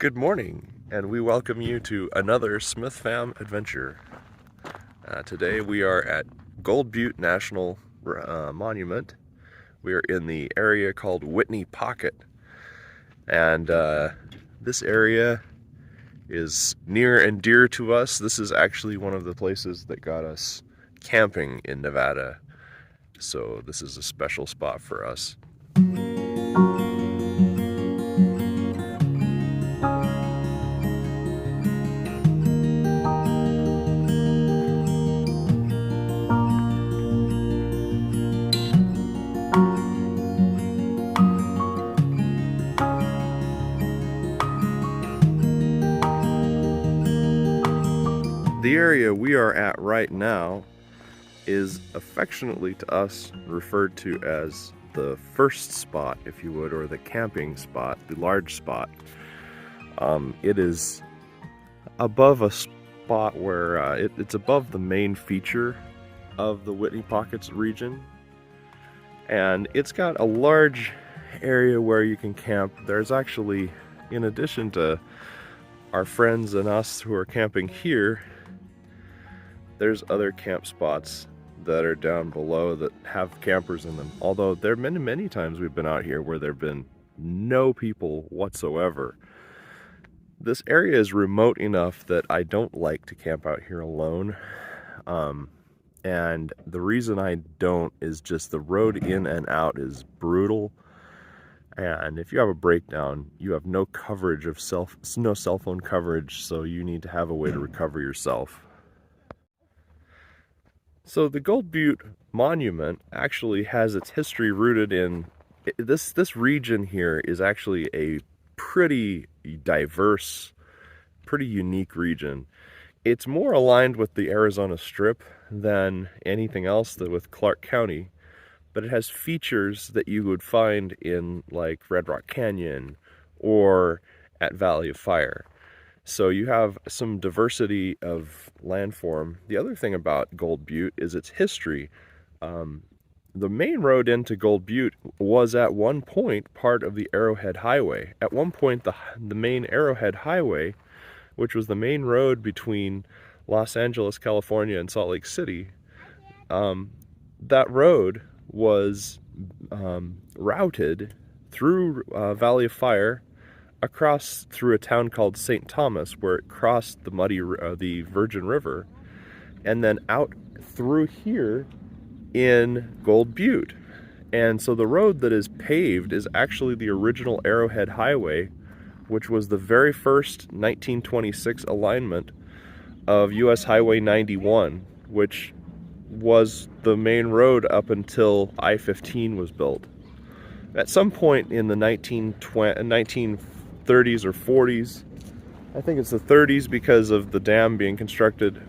Good morning, and we welcome you to another Smith Fam adventure. Today we are at Gold Butte National Monument. We are in the area called Whitney Pocket, and this area is near and dear to us. This is actually one of the places that got us camping in Nevada, so this is a special spot for us. The area we are at right now is affectionately to us referred to as the first spot, if you would, or the camping spot, the large spot. It is above a spot where it's above the main feature of the Whitney Pockets region, and it's got a large area where you can camp. There's actually, in addition to our friends and us who are camping here, there's other camp spots that are down below that have campers in them. Although there are many times we've been out here where there have been no people whatsoever. This area is remote enough that I don't like to camp out here alone. And the reason I don't is just the road in and out is brutal. And if you have a breakdown, you have no coverage of no cell phone coverage, so you need to have a way to recover yourself. So the Gold Butte Monument actually has its history rooted in this region here is actually a pretty diverse, pretty unique region. It's more aligned with the Arizona Strip than anything else with Clark County, but it has features that you would find in like Red Rock Canyon or at Valley of Fire. So you have some diversity of landform. The other thing about Gold Butte is its history. The main road into Gold Butte was at one point part of the Arrowhead Highway. At one point, the main Arrowhead Highway, which was the main road between Los Angeles, California, and Salt Lake City, that road was routed through Valley of Fire, across through a town called St. Thomas, where it crossed the Virgin River, and then out through here in Gold Butte. And so the road that is paved is actually the original Arrowhead Highway, which was the very first 1926 alignment of US Highway 91, which was the main road up until I-15 was built. At some point in the 1930s or 40s, I think it's the 30s because of the dam being constructed,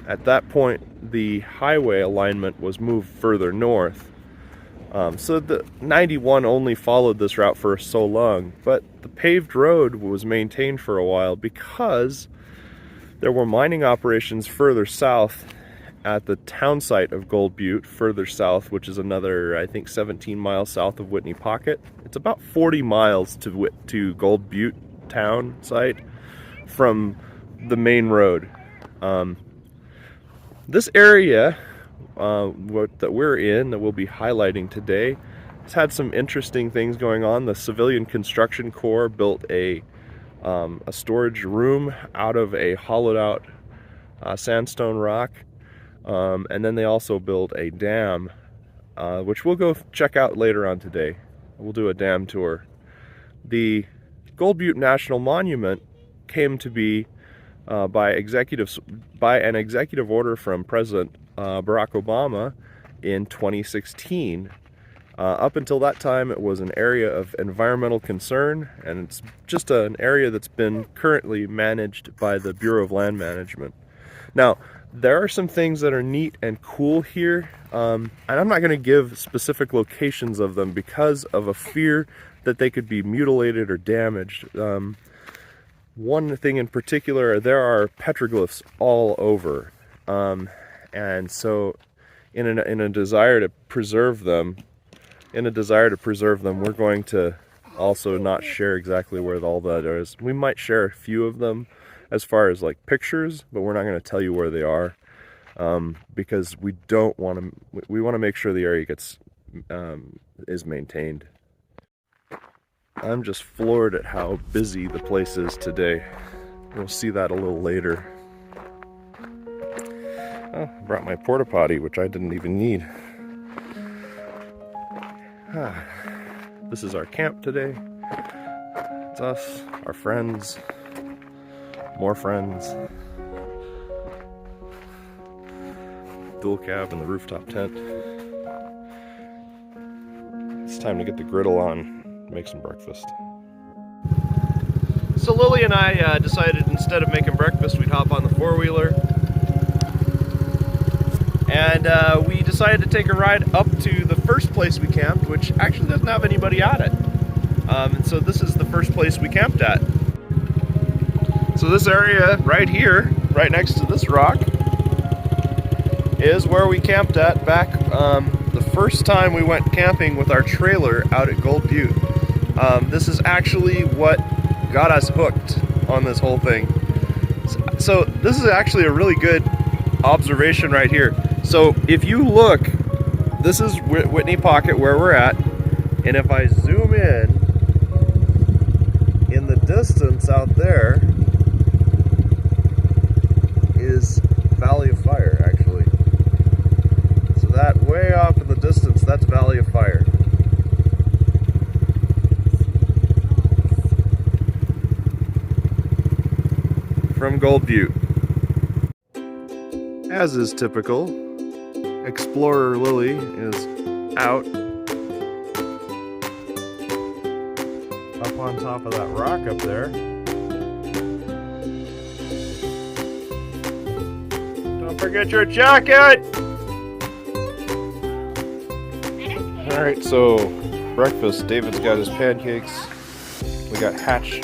at that point the highway alignment was moved further north. So the 91 only followed this route for so long, but the paved road was maintained for a while because there were mining operations further south at the town site of Gold Butte, further south, which is another, I think, 17 miles south of Whitney Pocket. It's about 40 miles to Gold Butte town site from the main road. This area that we're in, that we'll be highlighting today, has had some interesting things going on. The Civilian Construction Corps built a storage room out of a hollowed out sandstone rock. And then they also built a dam, which we'll go check out later on today. We'll do a dam tour. The Gold Butte National Monument came to be by an executive order from President Barack Obama in 2016. Up until that time, it was an area of environmental concern, and it's just an area that's been currently managed by the Bureau of Land Management. Now, there are some things that are neat and cool here, and I'm not going to give specific locations of them because of a fear that they could be mutilated or damaged. One thing in particular, there are petroglyphs all over, and so in a desire to preserve them, we're going to also not share exactly where all that is. We might share a few of them as far as like pictures, but we're not going to tell you where they are, because we don't want to. We want to make sure the area gets is maintained. I'm just floored at how busy the place is today. We'll see that a little later. Oh, I brought my porta potty, which I didn't even need. This is our camp today. It's us, our friends, more friends. Dual cab and the rooftop tent. It's time to get the griddle on and make some breakfast. So Lily and I decided instead of making breakfast, we'd hop on the four-wheeler. And we decided to take a ride up to the first place we camped, which actually doesn't have anybody at it. And so this is the first place we camped at. So this area right here, right next to this rock, is where we camped at back the first time we went camping with our trailer out at Gold Butte. This is actually what got us hooked on this whole thing. So this is actually a really good observation right here. So if you look, this is Whitney Pocket where we're at, and if I zoom in the distance out there is Valley of Fire, actually. So that way off in the distance, that's Valley of Fire. From Gold Butte. As is typical, Explorer Lily is out up on top of that rock up there. Don't forget your jacket! Alright, so breakfast. David's got his pancakes. We got hatch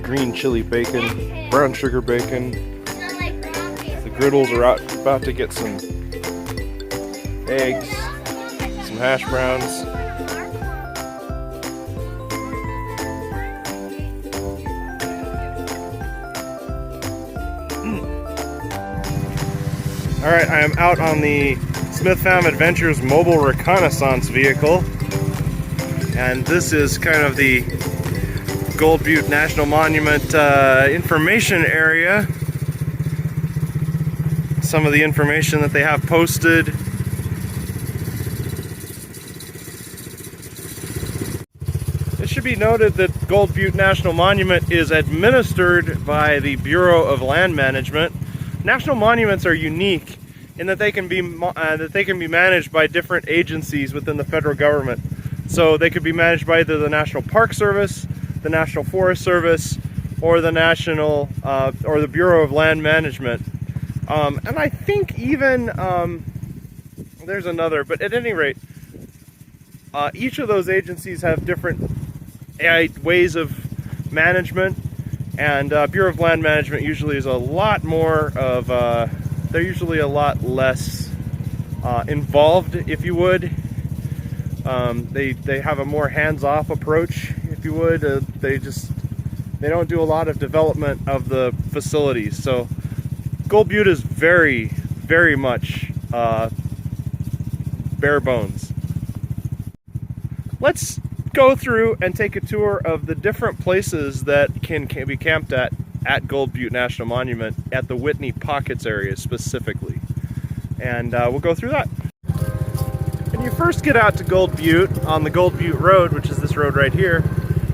green chili bacon, brown sugar bacon. The griddles are out, about to get some eggs, some hash browns. Alright, I am out on the Smith Farm Adventures mobile reconnaissance vehicle, and this is kind of the Gold Butte National Monument information area. Some of the information that they have posted. It should be noted that Gold Butte National Monument is administered by the Bureau of Land Management. National monuments are unique in that they can be managed by different agencies within the federal government. So they could be managed by either the National Park Service, the National Forest Service, or the or the Bureau of Land Management. And I think even there's another, but at any rate, each of those agencies have different ways of management, and Bureau of Land Management usually is a lot more of, they're usually a lot less involved, if you would. They have a more hands-off approach, if you would. They don't do a lot of development of the facilities. So Gold Butte is very, very much bare bones. Let's go through and take a tour of the different places that can be camped at Gold Butte National Monument, at the Whitney Pockets area specifically. And we'll go through that. When you first get out to Gold Butte on the Gold Butte Road, which is this road right here,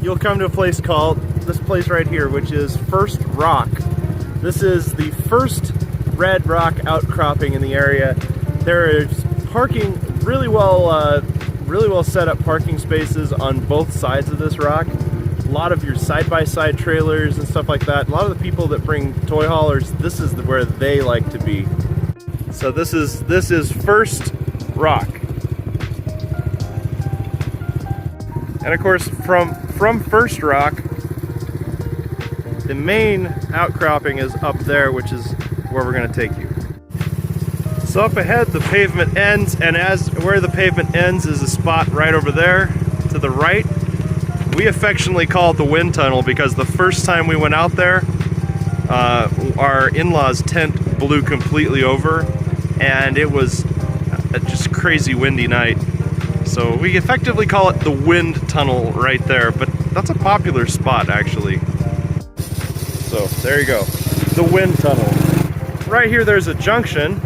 you'll come to a place called, this place right here, which is First Rock. This is the first red rock outcropping in the area. There is parking, really well set up parking spaces on both sides of this rock. A lot of your side-by-side trailers and stuff like that. A lot of the people that bring toy haulers, this is where they like to be. So this is First Rock. And of course, from First Rock, the main outcropping is up there, which is where we're going to take you. So up ahead, the pavement ends, and where the pavement ends is a spot right over there to the right. We affectionately call it the wind tunnel because the first time we went out there, our in-laws' tent blew completely over, and it was a just crazy windy night. So we effectively call it the wind tunnel right there, but that's a popular spot actually. So there you go, the wind tunnel. Right here there's a junction.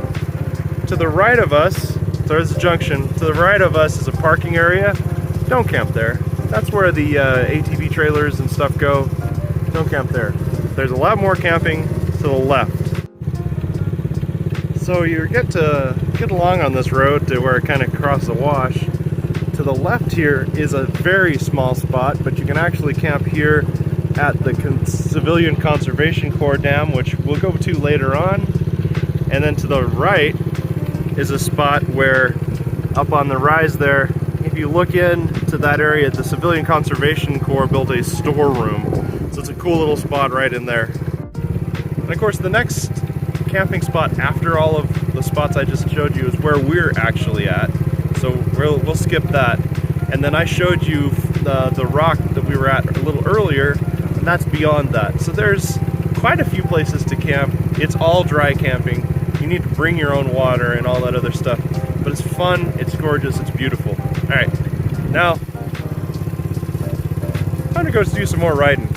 To the right of us, there's a junction. To the right of us is a parking area. Don't camp there. That's where the ATV trailers and stuff go. Don't camp there. There's a lot more camping to the left. So you get along on this road to where it kind of crosses a wash. To the left here is a very small spot, but you can actually camp here at the Civilian Conservation Corps Dam, which we'll go to later on. And then to the right is a spot where, up on the rise there, if you look into that area, the Civilian Conservation Corps built a storeroom. So it's a cool little spot right in there. And of course the next camping spot after all of the spots I just showed you is where we're actually at. So we'll skip that. And then I showed you the rock that we were at a little earlier, and that's beyond that. So there's quite a few places to camp. It's all dry camping. You need to bring your own water and all that other stuff. But it's fun, it's gorgeous, it's beautiful. Alright, now, time to go do some more riding.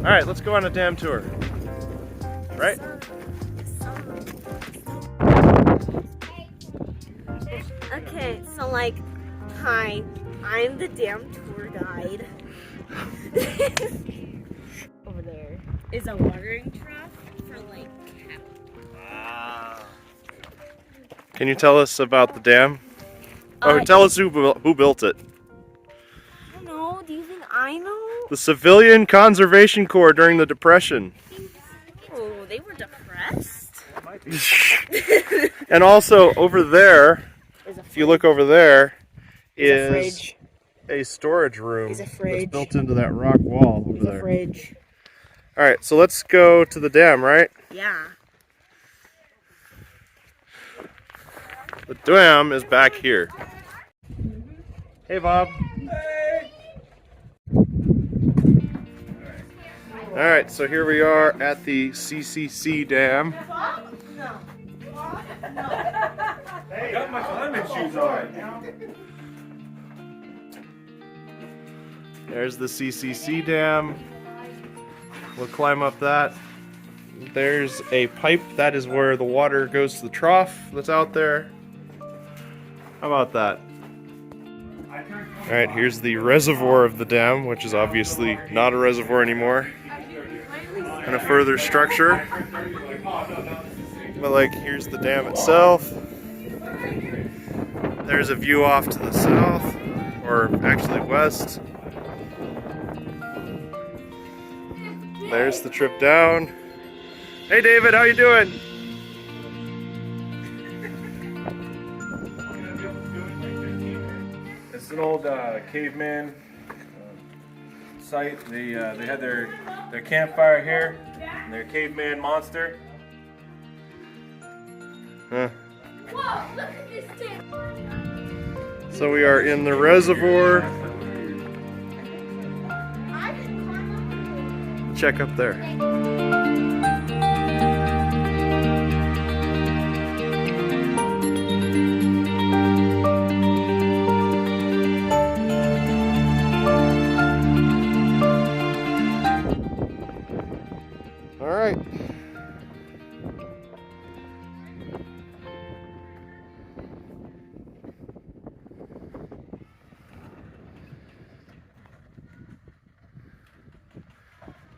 Alright, let's go on a dam tour. Right? Okay, so like, hi, I'm the dam tour guide. Over there is a watering trough for like cattle. Wow. Can you tell us about the dam? Tell us who built it. I don't know, do you think I know? The Civilian Conservation Corps during the Depression. Oh, they were depressed? And also over there, if you look over there, is a storage room that's built into that rock wall over there. Fridge. Alright, so let's go to the dam, right? Yeah. The dam is back here. Hey, Bob. Hey. Alright, so here we are at the Ccc Dam. Hey, I got my climbing shoes on. There's the Ccc Dam. We'll climb up that. There's a pipe. That is where the water goes to the trough that's out there. How about that? Alright, here's the reservoir of the dam, which is obviously not a reservoir anymore. And a further structure. But like, here's the dam itself. There's a view off to the south, or actually west. There's the trip down. Hey David, how you doing? It's an old caveman site. They had their campfire here, and their caveman monster. Huh. Whoa, look at this thing. So we are in the reservoir. Check up there. All right.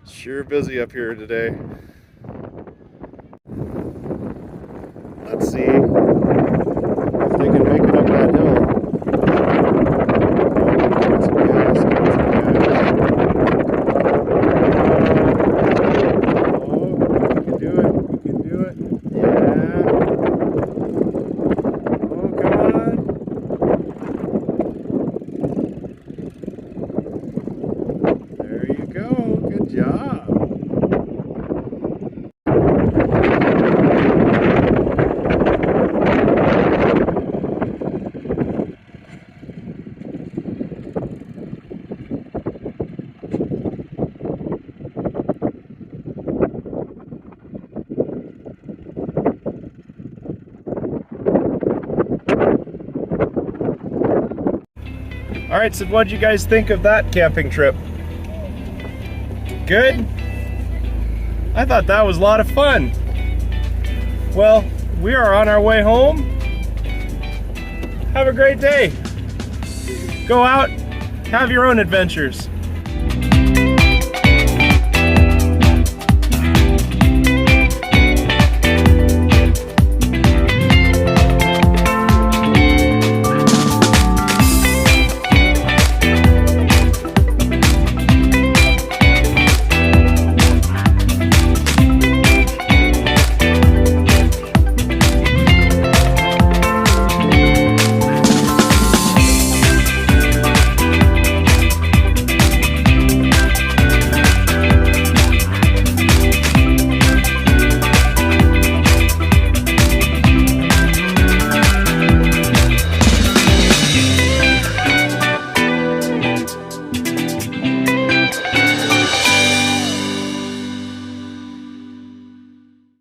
Sure busy up here today. Let's see if they can make it up that hill. Get some gas, get some gas. Oh, you can do it, you can do it. Yeah. Oh, come on. There you go, good job. All right, so what'd you guys think of that camping trip? Good? I thought that was a lot of fun. Well, we are on our way home. Have a great day. Go out, have your own adventures.